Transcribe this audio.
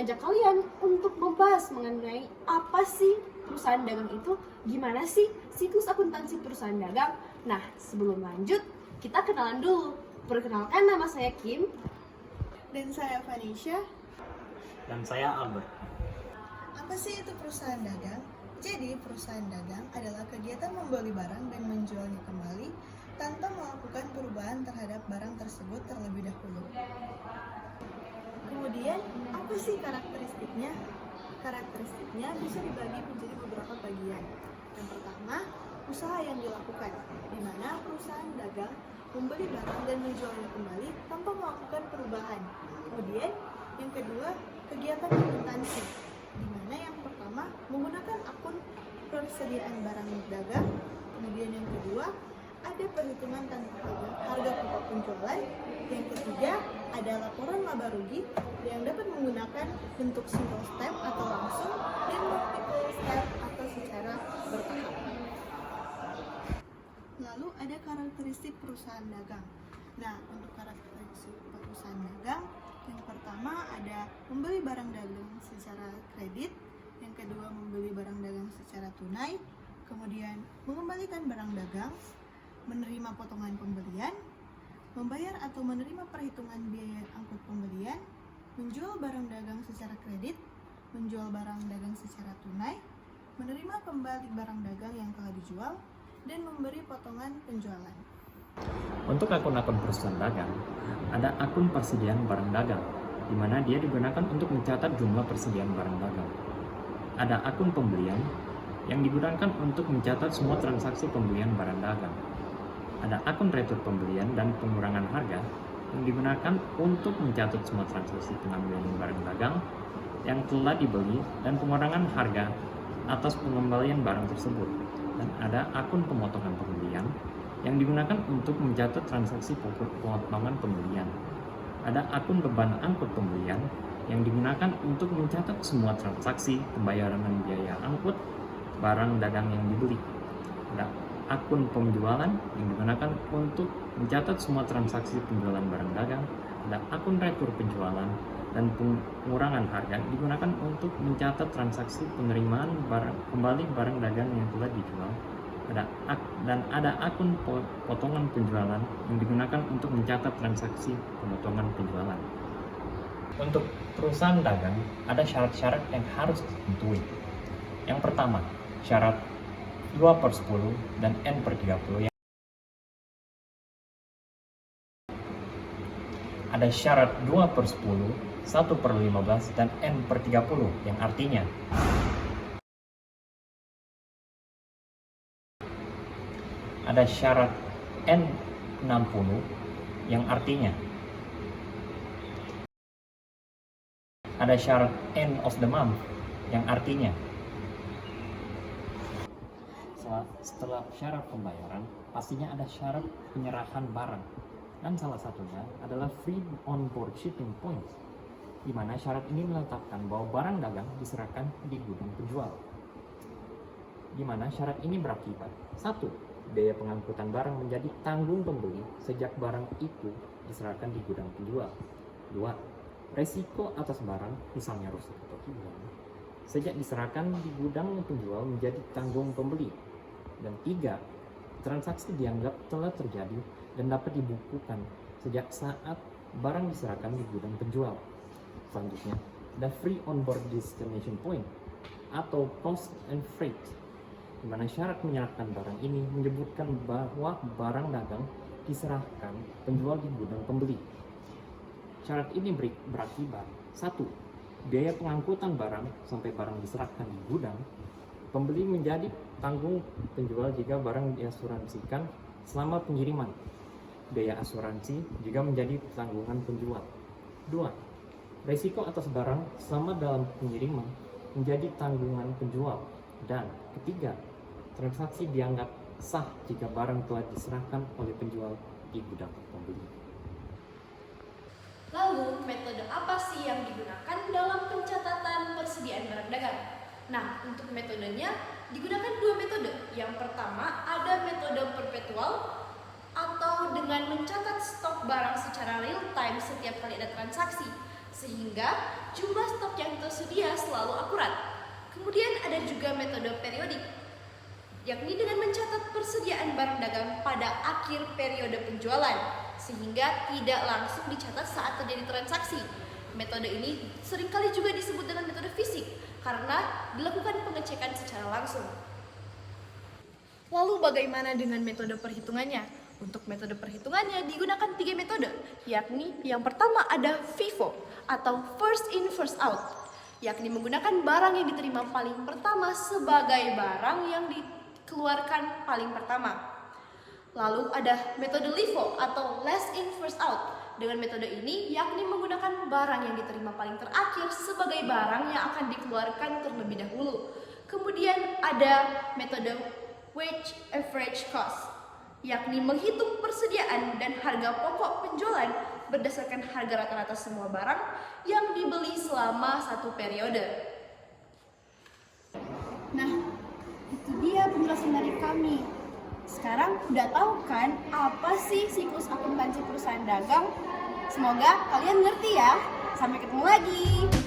mengajak kalian untuk membahas mengenai apa sih perusahaan dagang itu, gimana sih siklus akuntansi perusahaan dagang. Nah, sebelum lanjut, kita kenalan dulu. Perkenalkan, nama saya Kim. Dan saya Vanisha. Dan saya Albert. Apa sih itu perusahaan dagang? Jadi, perusahaan dagang adalah kegiatan membeli barang dan menjualnya kembali tanpa melakukan perubahan terhadap barang tersebut terlebih dahulu. Kemudian, apa sih karakteristiknya? Karakteristiknya bisa dibagi menjadi beberapa bagian. Yang pertama, usaha yang dilakukan, di mana perusahaan dagang membeli barang dan menjualnya kembali tanpa melakukan perubahan. Kemudian, yang kedua, kegiatan akuntansi, di mana yang pertama menggunakan akun persediaan barang dagang. Kemudian yang kedua, ada perhitungan tanpa harga pokok penjualan. Yang ketiga, ada laporan laba rugi yang dapat menggunakan bentuk single step atau langsung dan multiple step atau secara bertahap. Lalu ada karakteristik perusahaan dagang. Nah, untuk karakteristik perusahaan dagang, yang pertama ada membeli barang dagang secara kredit, yang kedua membeli barang dagang secara tunai, kemudian mengembalikan barang dagang, menerima potongan pembelian, membayar atau menerima perhitungan biaya angkut pembelian, menjual barang dagang secara kredit, menjual barang dagang secara tunai, menerima kembali barang dagang yang telah dijual, dan memberi potongan penjualan. Untuk akun-akun perusahaan dagang, ada akun persediaan barang dagang, di mana dia digunakan untuk mencatat jumlah persediaan barang dagang. Ada akun pembelian, yang digunakan untuk mencatat semua transaksi pembelian barang dagang. Ada akun retur pembelian dan pengurangan harga, yang digunakan untuk mencatat semua transaksi pengambilan barang dagang yang telah dibeli dan pengurangan harga atas pengembalian barang tersebut. Dan ada akun pemotongan pembelian yang digunakan untuk mencatat transaksi pemotongan pembelian. Ada akun beban angkut pembelian yang digunakan untuk mencatat semua transaksi pembayaran biaya angkut barang dagang yang dibeli. Ada akun penjualan yang digunakan untuk mencatat semua transaksi penjualan barang dagang. Ada akun retur penjualan dan pengurangan harga digunakan untuk mencatat transaksi penerimaan kembali barang dagang yang telah dijual. Ada akun potongan penjualan yang digunakan untuk mencatat transaksi pemotongan penjualan. Untuk perusahaan dagang, ada syarat-syarat yang harus ditentuin. Yang pertama, syarat 2/10 dan N/30. Ada syarat 2/10, 1/15, dan N/30 yang artinya ada syarat N/60 yang artinya ada syarat end of the month yang artinya setelah syarat pembayaran pastinya ada syarat penyerahan barang, dan salah satunya adalah free on board shipping points, di mana syarat ini meletakkan bahwa barang dagang diserahkan di gudang penjual. Di mana syarat ini berakibat: 1. Biaya pengangkutan barang menjadi tanggung pembeli sejak barang itu diserahkan di gudang penjual. 2. Resiko atas barang, misalnya rusak atau hilang, sejak diserahkan di gudang penjual menjadi tanggung pembeli. Dan 3. Transaksi dianggap telah terjadi dan dapat dibukukan sejak saat barang diserahkan di gudang penjual. Selanjutnya, ada free on board destination point atau cost and freight, di mana syarat menyerahkan barang ini menyebutkan bahwa barang dagang diserahkan penjual di gudang pembeli. Syarat ini berakibat: 1. Biaya pengangkutan barang sampai barang diserahkan di gudang pembeli menjadi tanggung penjual jika barang diasuransikan selama pengiriman. Biaya asuransi juga menjadi tanggungan penjual. 2. Risiko atas barang selama dalam pengiriman menjadi tanggungan penjual. Dan ketiga, transaksi dianggap sah jika barang telah diserahkan oleh penjual di gudang pembeli. Lalu, metode apa sih yang digunakan dalam pencatatan persediaan barang dagang? Nah, untuk metodenya digunakan dua metode. Yang pertama ada metode perpetual atau dengan mencatat stok barang secara real time setiap kali ada transaksi. sehingga jumlah stok yang tersedia selalu akurat. Kemudian ada juga metode periodik, yakni dengan mencatat persediaan barang dagang pada akhir periode penjualan, sehingga tidak langsung dicatat saat terjadi transaksi. Metode ini seringkali juga disebut dengan metode fisik, karena dilakukan pengecekan secara langsung. Lalu bagaimana dengan metode perhitungannya? Untuk metode perhitungannya digunakan 3 metode, yakni yang pertama ada FIFO atau first in first out, yakni menggunakan barang yang diterima paling pertama sebagai barang yang dikeluarkan paling pertama. Lalu ada metode LIFO atau last in first out. Dengan metode ini yakni menggunakan barang yang diterima paling terakhir sebagai barang yang akan dikeluarkan terlebih dahulu. Kemudian ada metode weighted average cost, yakni menghitung persediaan dan harga pokok penjualan berdasarkan harga rata-rata semua barang yang dibeli selama satu periode. Nah, itu dia penjelasan dari kami. Sekarang udah tahu kan apa sih siklus akuntansi perusahaan dagang? Semoga kalian ngerti ya. Sampai ketemu lagi.